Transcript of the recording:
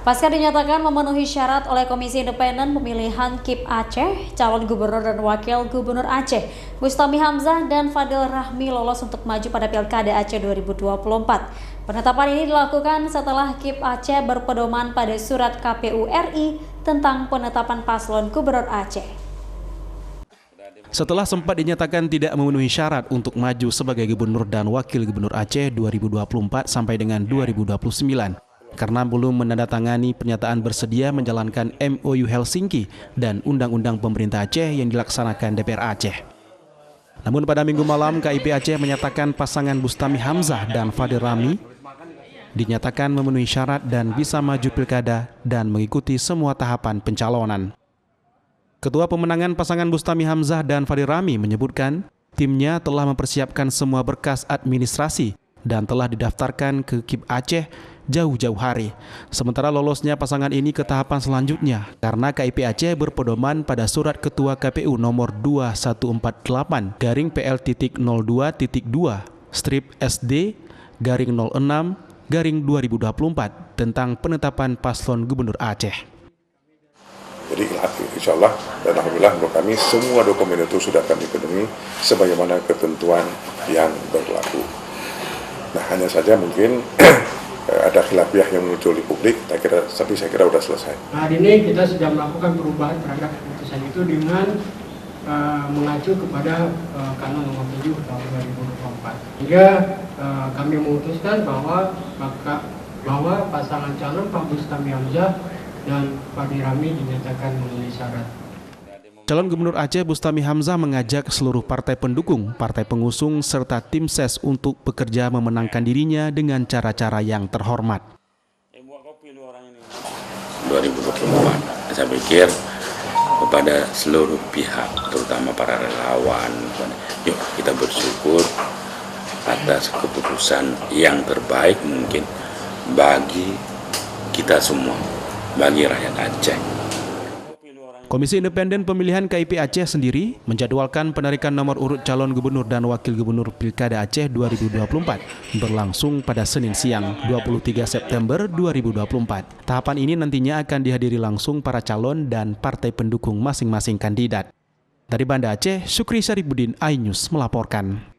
Pasca dinyatakan memenuhi syarat oleh Komisi Independen Pemilihan KIP Aceh, calon gubernur dan wakil gubernur Aceh, Bustami Hamzah dan Fadil Rahmi lolos untuk maju pada Pilkada Aceh 2024. Penetapan ini dilakukan setelah KIP Aceh berpedoman pada surat KPU RI tentang penetapan paslon gubernur Aceh. Setelah sempat dinyatakan tidak memenuhi syarat untuk maju sebagai gubernur dan wakil gubernur Aceh 2024 sampai dengan 2029, karena belum menandatangani pernyataan bersedia menjalankan MOU Helsinki dan Undang-Undang Pemerintah Aceh yang dilaksanakan DPR Aceh. Namun pada Minggu malam, KIP Aceh menyatakan pasangan Bustami Hamzah dan Fadil Rahmi dinyatakan memenuhi syarat dan bisa maju pilkada dan mengikuti semua tahapan pencalonan. Ketua Pemenangan pasangan Bustami Hamzah dan Fadil Rahmi menyebutkan timnya telah mempersiapkan semua berkas administrasi dan telah didaftarkan ke KIP Aceh jauh-jauh hari. Sementara lolosnya pasangan ini ke tahapan selanjutnya karena KIP Aceh berpedoman pada surat Ketua KPU nomor 2148/PL.02.2/SD/06/2024 tentang penetapan paslon gubernur Aceh. Jadi insya Allah dan alhamdulillah menurut kami semua dokumen itu sudah kami penuhi sebagaimana ketentuan yang berlaku. Nah hanya saja mungkin ada khilafiah yang muncul di publik, tapi saya kira sudah selesai. Hari ini kita sudah melakukan perubahan terhadap keputusan itu dengan mengacu kepada Kanun Nomor 7 tahun 2024. Hingga kami memutuskan bahwa pasangan calon Pak Bustami Hamzah dan Fadil Rahmi dinyatakan memenuhi syarat. Calon Gubernur Aceh Bustami Hamzah mengajak seluruh partai pendukung, partai pengusung, serta tim ses untuk bekerja memenangkan dirinya dengan cara-cara yang terhormat. 2024, saya pikir kepada seluruh pihak, terutama para relawan, yuk kita bersyukur atas keputusan yang terbaik mungkin bagi kita semua, bagi rakyat Aceh. Komisi Independen Pemilihan KIP Aceh sendiri menjadwalkan penarikan nomor urut calon gubernur dan wakil gubernur Pilkada Aceh 2024 berlangsung pada Senin siang 23 September 2024. Tahapan ini nantinya akan dihadiri langsung para calon dan partai pendukung masing-masing kandidat. Dari Banda Aceh, Syukri Syarifuddin, iNews melaporkan.